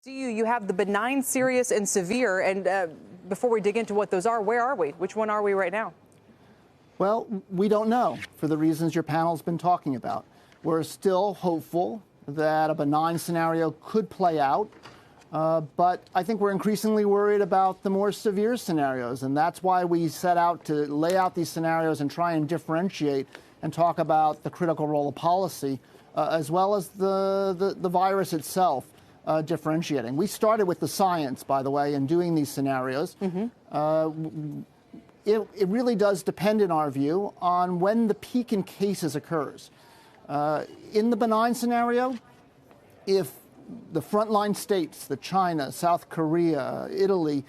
You have the benign, serious, and severe. And before we dig into what those are, where are we? Which one are we right now? Well, we don't know for the reasons your panel's been talking about. We're still hopeful that a benign scenario could play out. But I think we're increasingly worried about the more severe scenarios. And that's why we set out to lay out these scenarios and try and differentiate and talk about the critical role of policy, as well as the virus itself. Differentiating. We started with the science, by the way, in doing these scenarios. It really does depend, in our view, on when the peak in cases occurs. In the benign scenario, if the frontline states, the China, South Korea, Italy,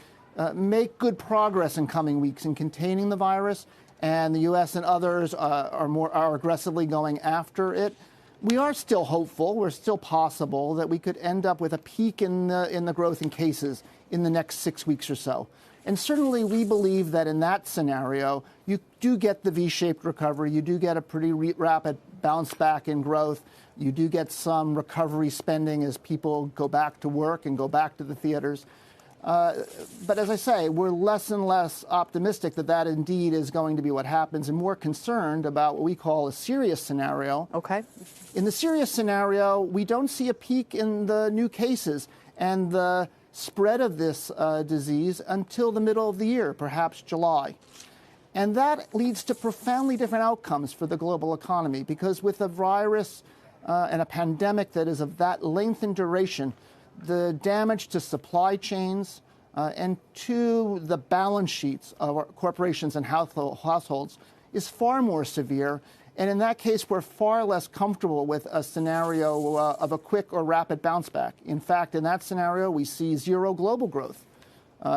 make good progress in coming weeks in containing the virus, and the U.S. and others are aggressively going after it, we are still hopeful, we're still possible that we could end up with a peak in the growth in cases in the next 6 weeks or so. And certainly we believe that in that scenario, you do get the V-shaped recovery, you do get a pretty rapid bounce back in growth, you do get some recovery spending as people go back to work and go back to the theaters. But as I say, we're less and less optimistic that that indeed is going to be what happens, and more concerned about what we call a serious scenario. Okay. In the serious scenario, we don't see a peak in the new cases and the spread of this disease until the middle of the year, perhaps July. And that leads to profoundly different outcomes for the global economy, because with a virus and a pandemic that is of that length and duration, the damage to supply chains and to the balance sheets of our corporations and households is far more severe. And in that case, we're far less comfortable with a scenario of a quick or rapid bounce back. In fact, in that scenario, we see zero global growth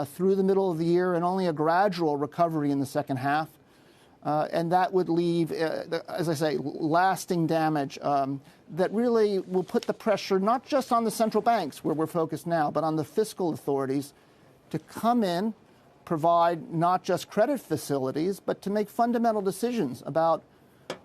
through the middle of the year and only a gradual recovery in the second half. And that would leave, as I say, lasting damage that really will put the pressure not just on the central banks, where we're focused now, but on the fiscal authorities to come in, provide not just credit facilities, but to make fundamental decisions about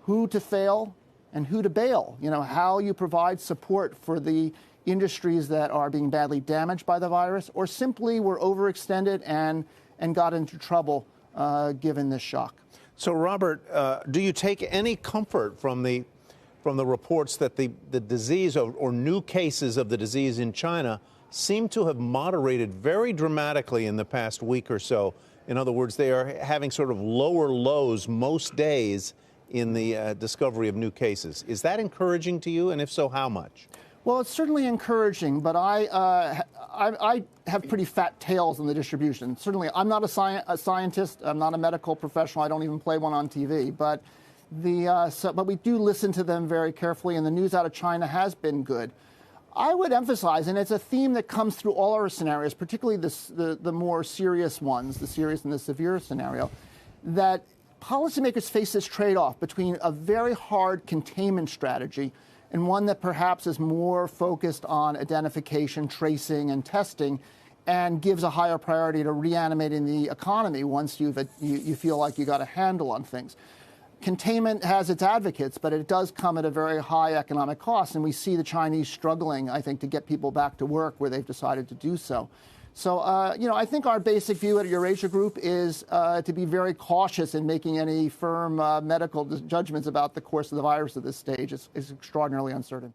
who to fail and who to bail. You know, how you provide support for the industries that are being badly damaged by the virus, or simply were overextended and got into trouble given this shock. So, Robert, do you take any comfort from the reports that the disease or new cases of the disease in China seem to have moderated very dramatically in the past week or so? In other words, they are having sort of lower lows most days in the discovery of new cases. Is that encouraging to you? And if so, how much? Well, it's certainly encouraging, but I have pretty fat tails in the distribution. Certainly, I'm not a scientist. I'm not a medical professional. I don't even play one on TV. But but we do listen to them very carefully, and the news out of China has been good. I would emphasize, and it's a theme that comes through all our scenarios, particularly the more serious ones, the serious and the severe scenario, that policymakers face this trade-off between a very hard containment strategy and one that perhaps is more focused on identification, tracing, and testing, and gives a higher priority to reanimating the economy once you feel like you got a handle on things. Containment has its advocates, but it does come at a very high economic cost, and we see the Chinese struggling, I think, to get people back to work where they've decided to do so. So, I think our basic view at Eurasia Group is to be very cautious in making any firm medical judgments about the course of the virus at this stage. It's extraordinarily uncertain.